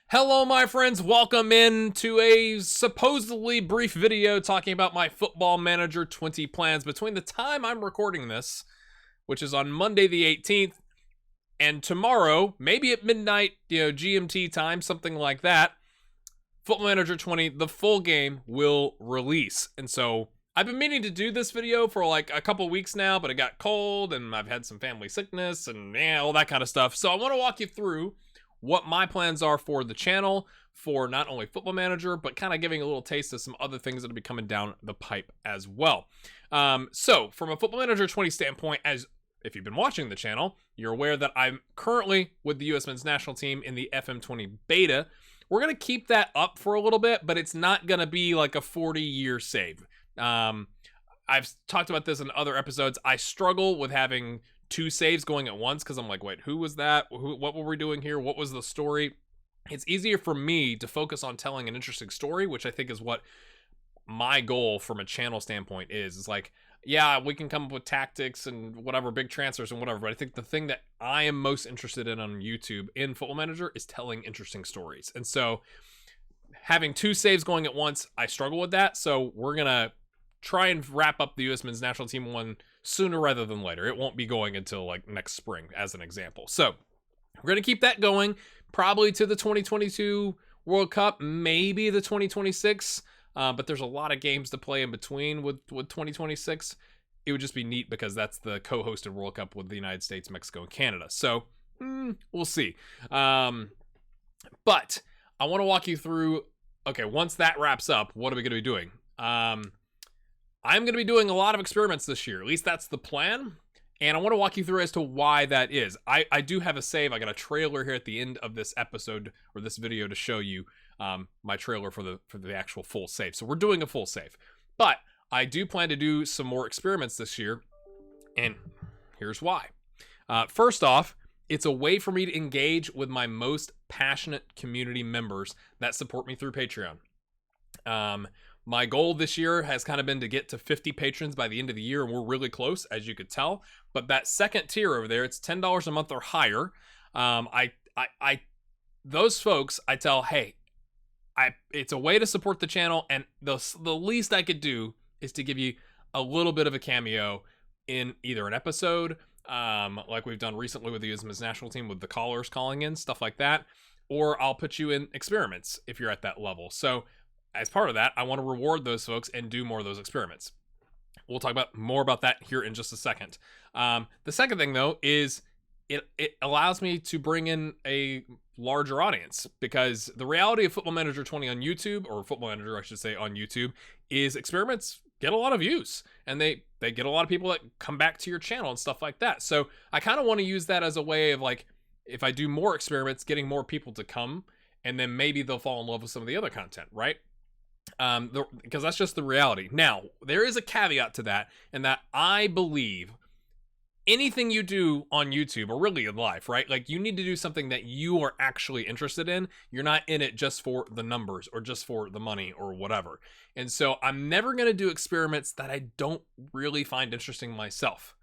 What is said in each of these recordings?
Hello, my friends. Welcome in to a supposedly brief video talking about my Football Manager 20 plans between the time I'm recording this, which is on Monday the 18th, and tomorrow, maybe at midnight, GMT time, something like that. Football Manager 20, the full game, will release. And so I've been meaning to do this video for like a couple weeks now, but it got cold and I've had some family sickness and all that kind of stuff. So I want to walk you through what my plans are for the channel, for not only Football Manager, but kind of giving a little taste of some other things that'll be coming down the pipe as well. So from a Football Manager 20 standpoint, as if you've been watching the channel, you're aware that I'm currently with the U.S. men's national team in the FM20 beta. We're going to keep that up for a little bit, but it's not going to be like a 40-year save. I've talked about this in other episodes. I struggle with having two saves going at once because I'm like, wait, who was that? What were we doing here? What was the story? It's easier for me to focus on telling an interesting story, which I think is what my goal from a channel standpoint is. It's like, yeah, we can come up with tactics and whatever, big transfers and whatever, but I think the thing that I am most interested in on YouTube in Football Manager is telling interesting stories. And so having two saves going at once, I struggle with that. So we're going to try and wrap up the U.S. men's national team one sooner rather than later. It won't be going until like next spring, as an example. So we're going to keep that going probably to the 2022 World Cup, maybe the 2026. But there's a lot of games to play in between with 2026. It would just be neat because that's the co-hosted World Cup with the United States, Mexico, and Canada. So we'll see. But I want to walk you through, okay, once that wraps up, what are we going to be doing? I'm going to be doing a lot of experiments this year. At least that's the plan. And I want to walk you through as to why that is. I do have a save. I got a trailer here at the end of this episode or this video to show you my trailer for the actual full save. So we're doing a full save. But I do plan to do some more experiments this year. And here's why. First off, it's a way for me to engage with my most passionate community members that support me through Patreon. My goal this year has kind of been to get to 50 patrons by the end of the year, and we're really close, as you could tell. But that second tier over there, it's $10 a month or higher. Those folks, I tell, hey, it's a way to support the channel, and the least I could do is to give you a little bit of a cameo in either an episode, like we've done recently with the U.S. men's national team with the callers calling in, stuff like that, or I'll put you in experiments if you're at that level. So as part of that, I want to reward those folks and do more of those experiments. We'll talk more about that here in just a second. The second thing, though, is it allows me to bring in a larger audience, because the reality of Football Manager 20 on YouTube, or Football Manager, I should say, on YouTube, is experiments get a lot of views, and they get a lot of people that come back to your channel and stuff like that. So I kind of want to use that as a way of, like, if I do more experiments, getting more people to come, and then maybe they'll fall in love with some of the other content, right? Because that's just the reality. Now, there is a caveat to that, and that I believe anything you do on YouTube, or really in life, right? Like, you need to do something that you are actually interested in. You're not in it just for the numbers or just for the money or whatever. And so I'm never going to do experiments that I don't really find interesting myself.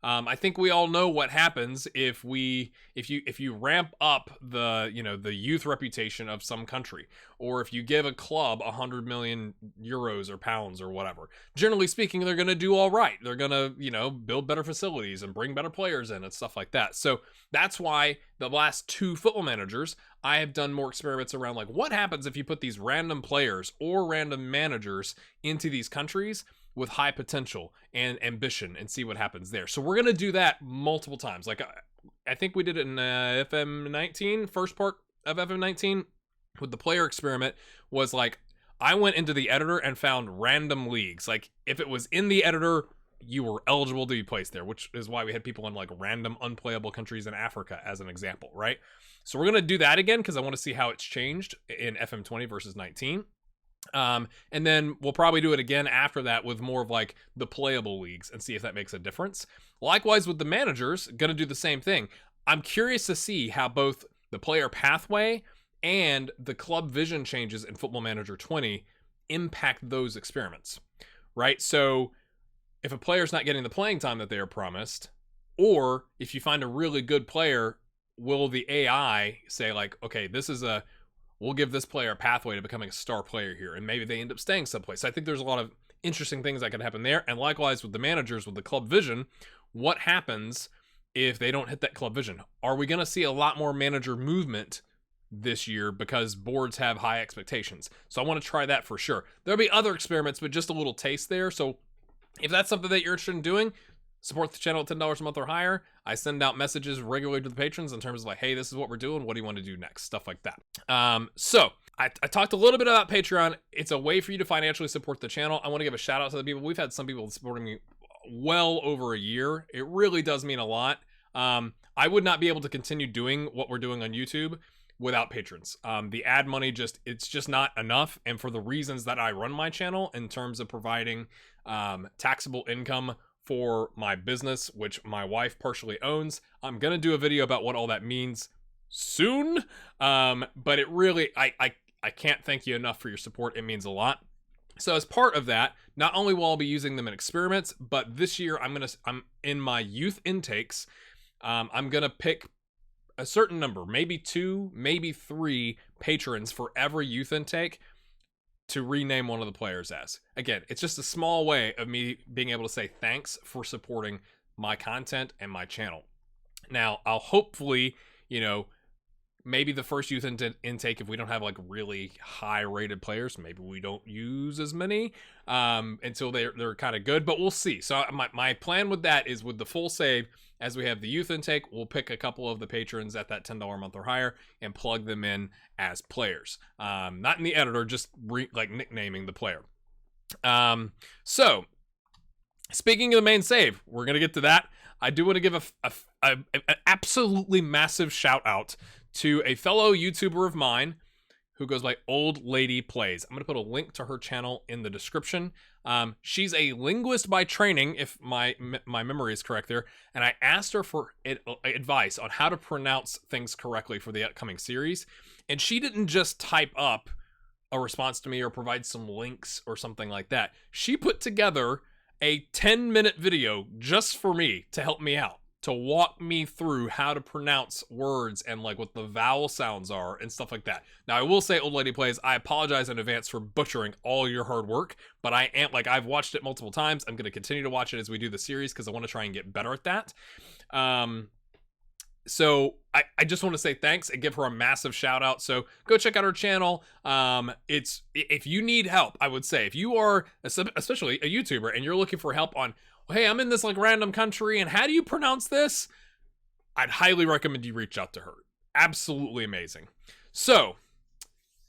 I think we all know what happens if you ramp up the youth reputation of some country, or if you give a club 100 million euros or pounds or whatever. Generally speaking, they're going to do all right. They're going to build better facilities and bring better players in and stuff like that. So that's why the last two Football Managers, I have done more experiments around, like, what happens if you put these random players or random managers into these countries with high potential and ambition, and see what happens there. So we're going to do that multiple times. Like, I think we did it in FM19, first part of FM19, with the player experiment, was like, I went into the editor and found random leagues. Like, if it was in the editor, you were eligible to be placed there, which is why we had people in like random unplayable countries in Africa as an example, right? So we're going to do that again, because I want to see how it's changed in FM20 versus 19. And then we'll probably do it again after that with more of like the playable leagues and see if that makes a difference. Likewise with the managers, gonna do the same thing. I'm curious to see how both the player pathway and the club vision changes in Football Manager 20 impact those experiments, right? So if a player's not getting the playing time that they are promised, or if you find a really good player, will the AI say like, okay, this is a we'll give this player a pathway to becoming a star player here, and maybe they end up staying someplace. So I think there's a lot of interesting things that can happen there. And likewise with the managers, with the club vision, what happens if they don't hit that club vision? Are we going to see a lot more manager movement this year because boards have high expectations? So I want to try that for sure. There'll be other experiments, but just a little taste there. So if that's something that you're interested in doing, support the channel at $10 a month or higher. I send out messages regularly to the patrons in terms of like, hey, this is what we're doing. What do you want to do next? Stuff like that. So I talked a little bit about Patreon. It's a way for you to financially support the channel. I want to give a shout out to the people. We've had some people supporting me well over a year. It really does mean a lot. I would not be able to continue doing what we're doing on YouTube without patrons. The ad money it's just not enough. And for the reasons that I run my channel in terms of providing taxable income for my business, which my wife partially owns, I'm gonna do a video about what all that means soon. But it really, I can't thank you enough for your support. It means a lot. So as part of that, not only will I be using them in experiments, but this year I'm in my youth intakes. I'm gonna pick a certain number, maybe 2, maybe 3 patrons for every youth intake to rename one of the players as. Again, it's just a small way of me being able to say thanks for supporting my content and my channel. Now, I'll hopefully, maybe the first youth intake, if we don't have like really high rated players, maybe we don't use as many until they're kind of good, but we'll see. So my plan with that is, with the full save, as we have the youth intake, we'll pick a couple of the patrons at that $10 a month or higher and plug them in as players. Not in the editor, just like nicknaming the player. So speaking of the main save, we're going to get to that. I do want to give an absolutely massive shout out to a fellow YouTuber of mine who goes by Old Lady Plays. I'm going to put a link to her channel in the description. She's a linguist by training, if my memory is correct there, and I asked her for advice on how to pronounce things correctly for the upcoming series, and she didn't just type up a response to me or provide some links or something like that. She put together a 10-minute video just for me to help me out, to walk me through how to pronounce words and like what the vowel sounds are and stuff like that. Now, I will say, Old Lady Plays, I apologize in advance for butchering all your hard work, but I've watched it multiple times. I'm going to continue to watch it as we do the series because I want to try and get better at that. So I just want to say thanks and give her a massive shout out. So go check out her channel. If you need help, I would say, if you are especially a YouTuber and you're looking for help on, hey, I'm in this like random country and how do you pronounce this? I'd highly recommend you reach out to her. Absolutely amazing. So,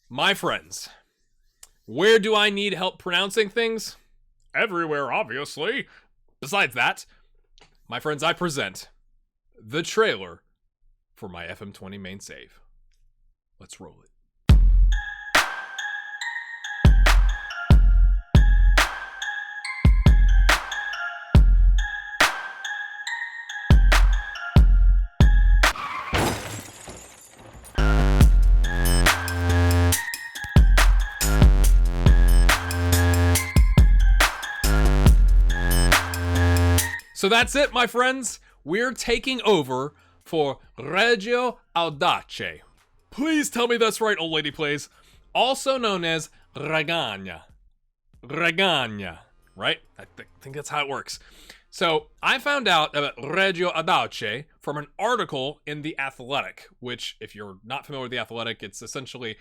my friends, where do I need help pronouncing things? Everywhere, obviously. Besides that, my friends, I present the trailer for my FM20 main save. Let's roll it. So that's it, my friends. We're taking over for Reggio Audace. Please tell me that's right, Old Lady Plays. Also known as Regagna. Regagna, right? I think that's how it works. So I found out about Reggio Audace from an article in The Athletic, which, if you're not familiar with The Athletic, it's essentially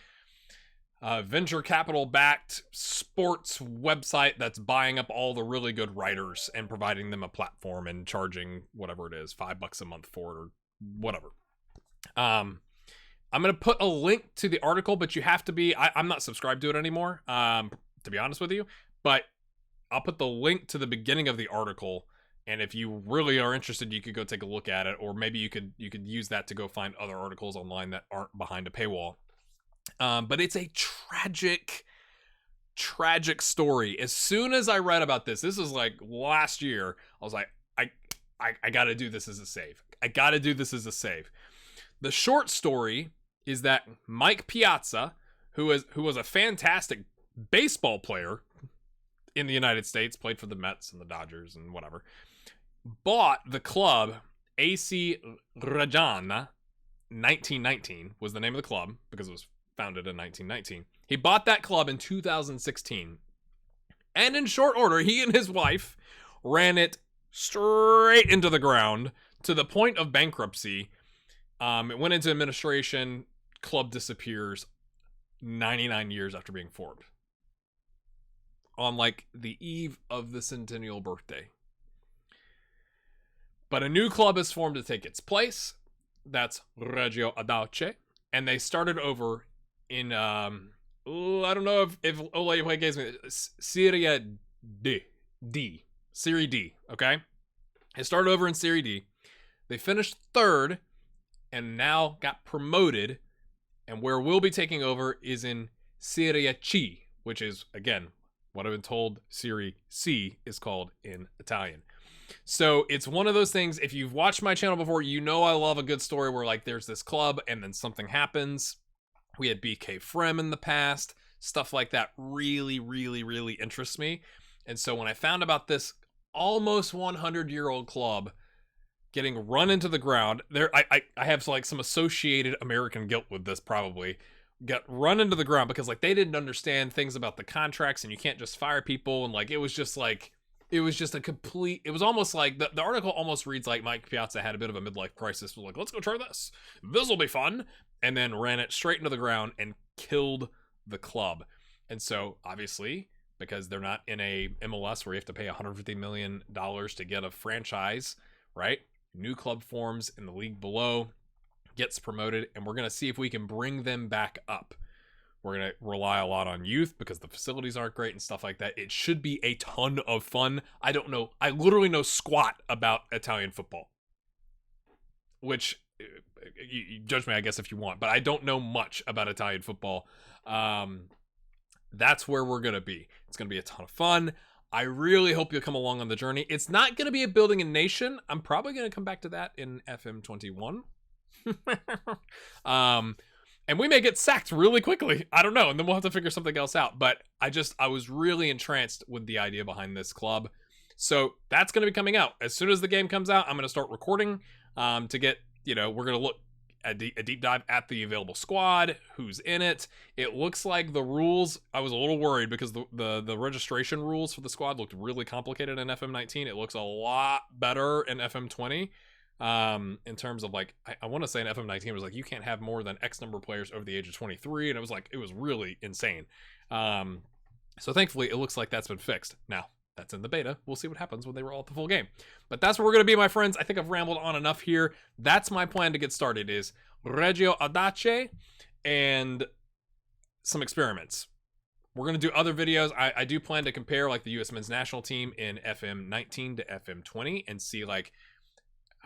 venture capital backed sports website that's buying up all the really good writers and providing them a platform and charging whatever it is, $5 a month for it or whatever. I'm going to put a link to the article, but you have to be, I'm not subscribed to it anymore, to be honest with you, but I'll put the link to the beginning of the article. And if you really are interested, you could go take a look at it, or maybe you could use that to go find other articles online that aren't behind a paywall. But it's a tragic story. As soon as I read about this is like last year, I was like, I gotta do this as a save. I gotta do this as a save. The short story is that Mike Piazza, who was a fantastic baseball player in the United States, played for the Mets and the Dodgers and whatever, bought the club AC Reggiana. 1919 was the name of the club because it was founded in 1919. He bought that club in 2016. And in short order, he and his wife ran it straight into the ground to the point of bankruptcy. It went into administration. Club disappears 99 years after being formed. On like the eve of the centennial birthday. But a new club is formed to take its place. That's Reggio Audace. And they started over in, I don't know if Ole gives me Serie D. Serie D, okay? They started over in Serie D. They finished third and now got promoted. And where we'll be taking over is in Serie C, which is, again, what I've been told Serie C is called in Italian. So it's one of those things, if you've watched my channel before, you know I love a good story where like there's this club and then something happens. We had BK Frem in the past. Stuff like that really, really, really interests me. And so when I found about this almost 100-year-old club getting run into the ground, I have like some associated American guilt with this probably. Got run into the ground because like they didn't understand things about the contracts and you can't just fire people, and like it was just a complete, it was almost like the article almost reads like Mike Piazza had a bit of a midlife crisis, was like, let's go try this will be fun, and then ran it straight into the ground and killed the club. And so obviously, because they're not in a MLS where you have to pay $150 million to get a franchise, right? New club forms in the league below, gets promoted, and we're going to see if we can bring them back up. We're going to rely a lot on youth because the facilities aren't great and stuff like that. It should be a ton of fun. I don't know. I literally know squat about Italian football, which you judge me, I guess, if you want, but I don't know much about Italian football. That's where we're going to be. It's going to be a ton of fun. I really hope you'll come along on the journey. It's not going to be a building a nation. I'm probably going to come back to that in FM21. And we may get sacked really quickly. I don't know. And then we'll have to figure something else out. But I was really entranced with the idea behind this club. So that's going to be coming out. As soon as the game comes out, I'm going to start recording to get, we're going to look at a deep dive at the available squad, who's in it. It looks like the rules, I was a little worried because the registration rules for the squad looked really complicated in FM19. It looks a lot better in FM20. In terms of like, I want to say in FM19 it was like, you can't have more than X number of players over the age of 23. And it was like, it was really insane. So thankfully it looks like that's been fixed. Now that's in the beta. We'll see what happens when they roll out the full game, but that's where we're going to be, my friends. I think I've rambled on enough here. That's my plan to get started, is Reggio Audace and some experiments. We're going to do other videos. I do plan to compare like the U.S. men's national team in FM19 to FM20 and see like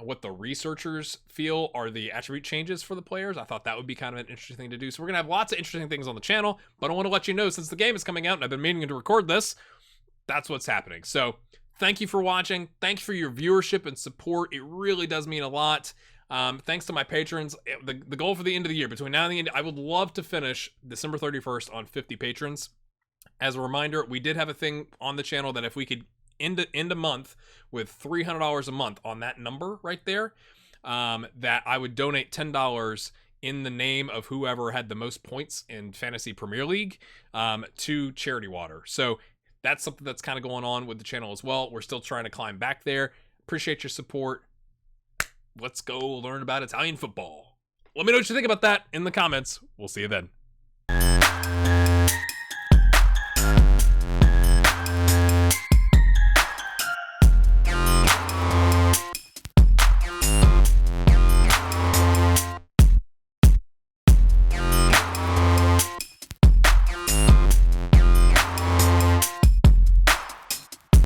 what the researchers feel are the attribute changes for the players. I thought that would be kind of an interesting thing to do. So we're gonna have lots of interesting things on the channel, but I want to let you know, since the game is coming out and I've been meaning to record this, that's what's happening. So thank you for watching. Thank you for your viewership and support. It really does mean a lot. Thanks to my patrons. The goal for the end of the year, between now and the end, I would love to finish December 31st on 50 patrons. As a reminder, we did have a thing on the channel that if we could end a month with $300 a month on that number right there, that I would donate $10 in the name of whoever had the most points in Fantasy Premier League to Charity Water. So that's something that's kind of going on with the channel as well. We're still trying to climb back there. Appreciate your support. Let's go learn about Italian football. Let me know what you think about that in the comments. We'll see you then.